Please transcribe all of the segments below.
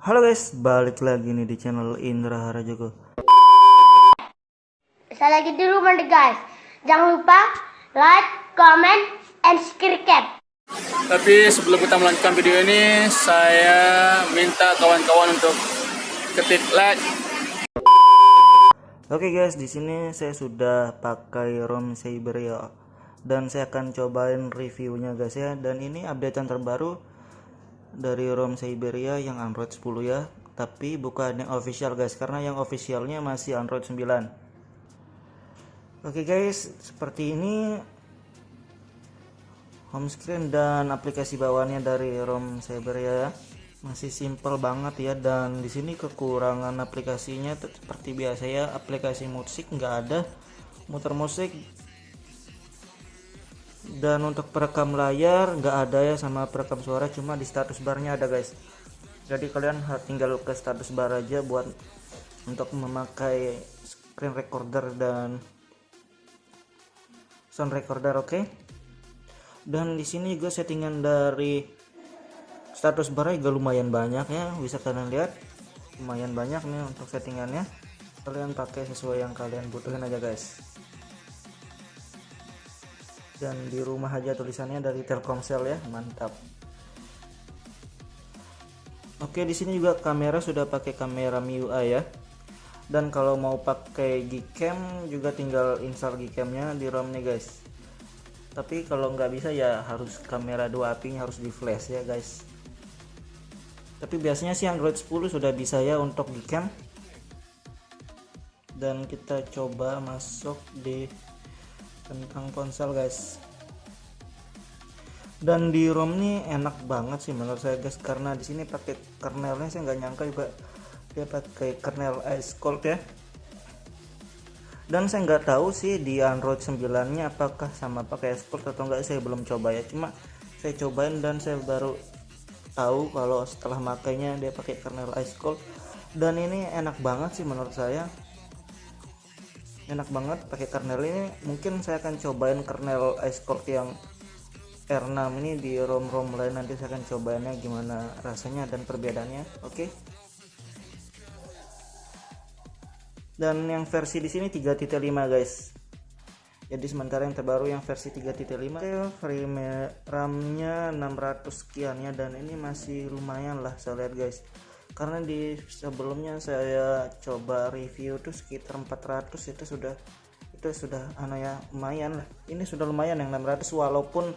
Halo guys, balik lagi nih di channel Indra Harajogo. Saya lagi di rumah nih guys. Jangan lupa like, comment, and subscribe. Tapi sebelum kita melanjutkan video ini, saya minta kawan-kawan untuk ketik like. Oke guys, di sini saya sudah pakai ROM Siberia dan saya akan cobain reviewnya guys ya. Dan ini updatean terbaru dari ROM Siberia yang Android 10 ya, tapi bukan yang official guys, karena yang officialnya masih Android 9. Oke guys, seperti ini home screen dan aplikasi bawaannya dari ROM Siberia ya. Masih simple banget ya, dan di sini kekurangan aplikasinya seperti biasa ya, aplikasi musik nggak ada, muter musik, dan untuk perekam layar nggak ada ya, sama perekam suara cuma di status barnya ada guys. Jadi kalian tinggal ke status bar aja buat untuk memakai screen recorder dan sound recorder. Oke. Dan di sini juga settingan dari status bar juga lumayan banyak ya, bisa kalian lihat lumayan banyak nih untuk settingannya. Kalian pakai sesuai yang kalian butuhin aja guys. Dan di rumah aja tulisannya dari Telkomsel ya, mantap. Oke, di sini juga kamera sudah pakai kamera MIUI ya. Dan kalau mau pakai Gcam juga tinggal install Gcamnya di ROM nih guys. Tapi kalau nggak bisa ya harus kamera 2 apinya harus di flash ya guys. Tapi biasanya sih Android 10 sudah bisa ya untuk Gcam. Dan kita coba masuk di tentang ponsel guys. Dan di ROM nih enak banget sih menurut saya guys, karena di sini pakai kernelnya, saya nggak nyangka juga dia pakai kernel Ice Cold ya. Dan saya nggak tahu sih di Android 9 nya apakah sama pakai Ice Cold atau enggak, saya belum coba ya, cuma saya cobain dan saya baru tahu kalau setelah makainya dia pakai kernel Ice Cold. Dan ini enak banget sih menurut saya, enak banget pakai kernel ini. Mungkin saya akan cobain kernel Ice Cold yang R6 ini di ROM-ROM lain, nanti saya akan cobainnya gimana rasanya dan perbedaannya. Oke. Dan yang versi di sini 3.5 guys. Jadi sementara yang terbaru yang versi 3.5 frame RAM-nya 600 sekian ya, dan ini masih lumayan lah saya lihat guys. Karena di sebelumnya saya coba review tuh sekitar 400, itu sudah lumayan lah. Ini sudah lumayan yang 600, walaupun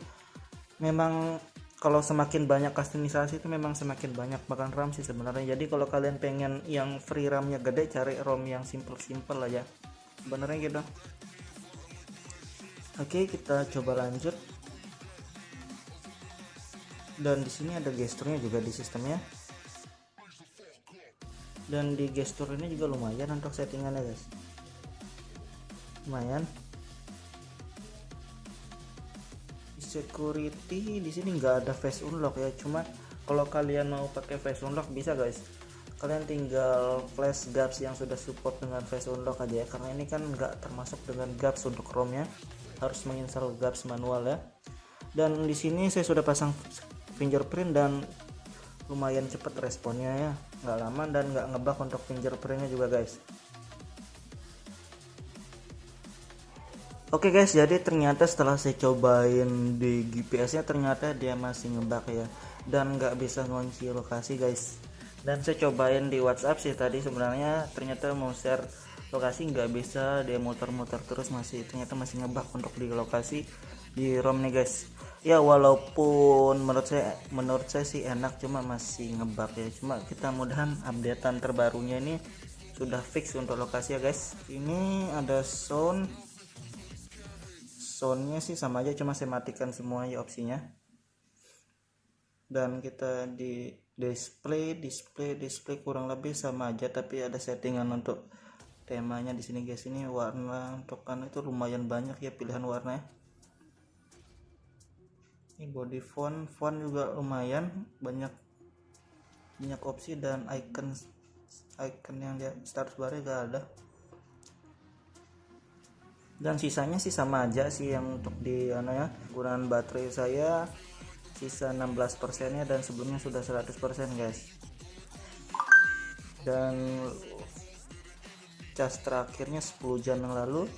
memang kalau semakin banyak customisasi itu memang semakin banyak makan RAM sih sebenarnya. Jadi kalau kalian pengen yang free RAM-nya gede, cari ROM yang simple aja sebenarnya gitu. Oke, kita coba lanjut. Dan di sini ada gesturnya juga di sistemnya. Dan di gestur ini juga lumayan untuk settingannya guys, lumayan. Security di sini nggak ada face unlock ya, cuma kalau kalian mau pakai face unlock bisa guys, kalian tinggal flash gaps yang sudah support dengan face unlock aja ya, karena ini kan nggak termasuk dengan gaps untuk ROM nya, harus menginstal gaps manual ya. Dan di sini saya sudah pasang fingerprint dan lumayan cepat responnya ya, nggak lama dan nggak ngebug untuk fingerprintnya juga guys. Oke guys, jadi ternyata setelah saya cobain di GPS nya ternyata dia masih ngebug ya, dan nggak bisa ngunci lokasi guys. Dan saya cobain di WhatsApp sih tadi, sebenarnya ternyata mau share lokasi nggak bisa, dia muter-muter terus, ternyata masih ngebug untuk di lokasi di ROM nih guys ya. Walaupun menurut saya sih enak, cuma masih ngebug ya. Cuma kita mudahan updatean terbarunya ini sudah fix untuk lokasi ya guys. Ini ada soundnya sih sama aja, cuma saya matikan semua ya opsinya. Dan kita di display kurang lebih sama aja, tapi ada settingan untuk temanya di sini guys. Ini warna untuk kan itu lumayan banyak ya pilihan warnanya. Ini body font juga lumayan banyak opsi, dan icon yang di status bar gak ada. Dan sisanya sih sama aja sih, yang untuk di gunaan baterai saya sisa 16% nya, dan sebelumnya sudah 100% guys. dan cas terakhirnya 10 jam yang lalu,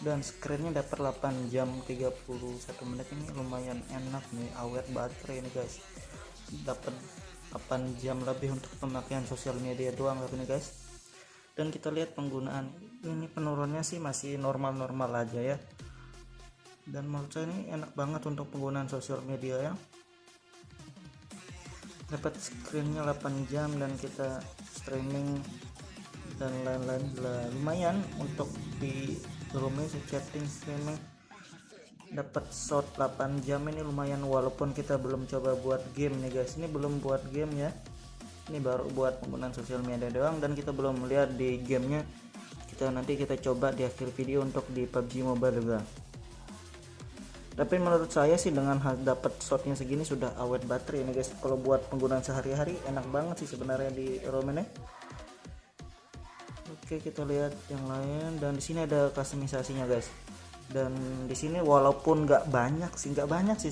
dan screennya dapat 8 jam 31 menit. Ini lumayan enak nih, awet baterai ini guys, dapat 8 jam lebih untuk pemakaian sosial media doang ini guys. Dan kita lihat penggunaan ini, penurunannya sih masih normal-normal aja ya, dan menurut saya ini enak banget untuk penggunaan sosial media ya. Dapat screennya 8 jam dan kita streaming dan lain-lain, lumayan untuk di room ini chatting streaming. Dapat shot 8 jam ini lumayan, walaupun kita belum coba buat game nih guys, ini belum buat game ya, ini baru buat penggunaan sosial media doang, dan kita belum melihat di gamenya. Nanti kita coba di akhir video untuk di PUBG Mobile juga. Tapi menurut saya sih dengan dapat shotnya segini sudah awet baterai ini guys. Kalau buat penggunaan sehari-hari enak banget sih sebenarnya di ROM ini. Oke, kita lihat yang lain, dan di sini ada customisasinya guys. Dan di sini walaupun nggak banyak sih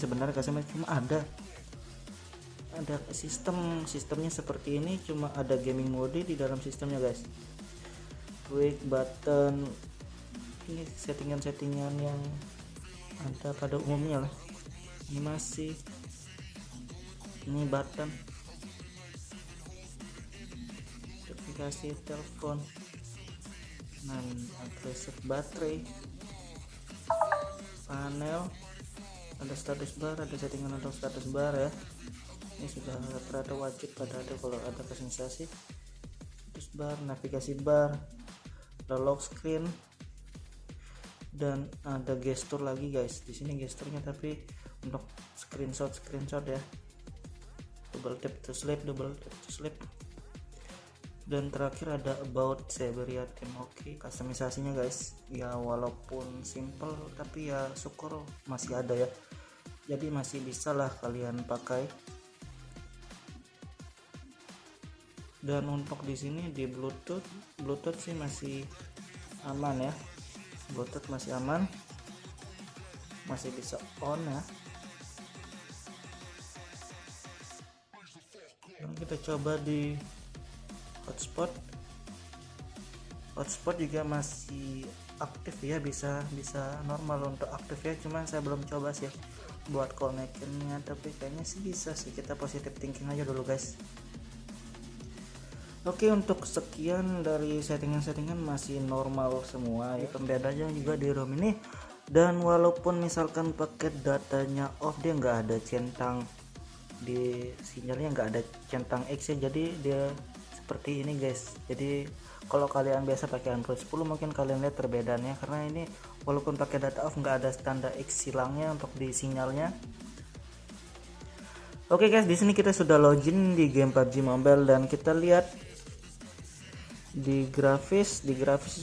sebenarnya customisasi, cuma ada sistemnya seperti ini, cuma ada gaming mode di dalam sistemnya guys. Quick button, ini settingan yang ada pada umumnya lah. Ini masih ini button notifikasi telepon, dan agresif baterai, panel, ada status bar, ada settingan untuk status bar ya. Ini sudah rata-rata wajib pada ada kalau ada customisasi. Status bar, navigasi bar, ada lock screen, dan ada gestur lagi guys. Di sini gesturnya tapi untuk screenshot ya. Double tap to sleep. Dan terakhir ada about Saberia Team. Oke, customisasinya guys ya, walaupun simple tapi ya syukur masih ada ya, jadi masih bisa lah kalian pakai. Dan untuk di sini di Bluetooth sih masih aman ya, Bluetooth masih aman, masih bisa on ya. Dan kita coba di hotspot juga masih aktif ya, bisa normal untuk aktif ya, cuman saya belum coba sih buat connectionnya, tapi kayaknya sih bisa sih. Kita positive thinking aja dulu guys. Oke, untuk sekian dari settingan masih normal semua ya, pembedanya juga di ROM ini. Dan walaupun misalkan paket datanya off, dia nggak ada centang di sinyalnya, nggak ada centang X ya, jadi dia seperti ini guys. Jadi kalau kalian biasa pakai Android 10 mungkin kalian lihat perbedaannya, karena ini walaupun pakai data off nggak ada tanda X silangnya untuk di sinyalnya. Oke guys, di sini kita sudah login di game PUBG Mobile, dan kita lihat di grafis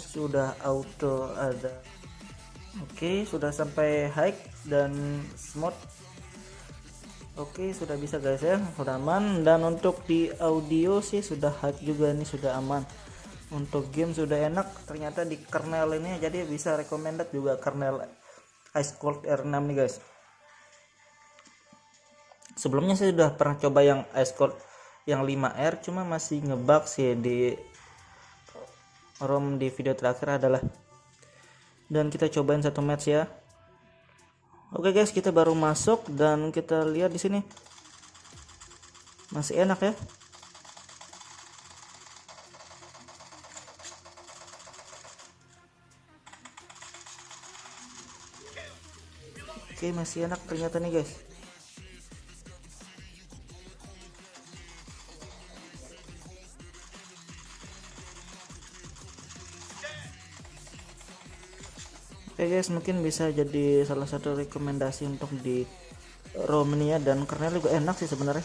sudah auto ada. Oke, sudah sampai high dan smooth. Oke, sudah bisa guys ya, sudah aman. Dan untuk di audio sih sudah high juga, ini sudah aman. Untuk game sudah enak ternyata di kernel ini, jadi bisa recommended juga kernel Ice Cold R6 nih guys. Sebelumnya saya sudah pernah coba yang Ice Cold yang 5R, cuma masih ngebug sih di ROM di video terakhir adalah. Dan kita cobain satu match ya. Oke guys, kita baru masuk dan kita lihat di sini masih enak ya. Oke, masih enak ternyata nih guys. Oke guys, mungkin bisa jadi salah satu rekomendasi untuk di ROM ini ya, dan kernel juga enak sih sebenarnya.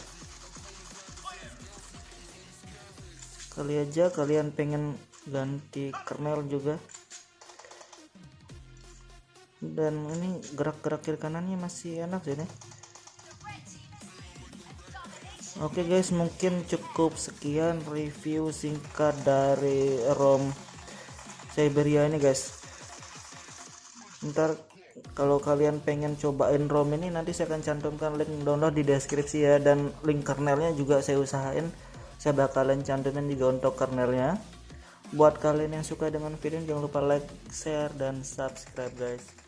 Kali aja kalian pengen ganti kernel juga. Dan ini gerak-gerak kiri kanannya masih enak sih nih. Oke guys, mungkin cukup sekian review singkat dari ROM Saberia ini guys. Ntar kalau kalian pengen cobain ROM ini, nanti saya akan cantumkan link download di deskripsi ya, dan link kernelnya juga saya usahain saya bakalan cantumin juga untuk kernelnya. Buat kalian yang suka dengan video ini, jangan lupa like, share, dan subscribe guys.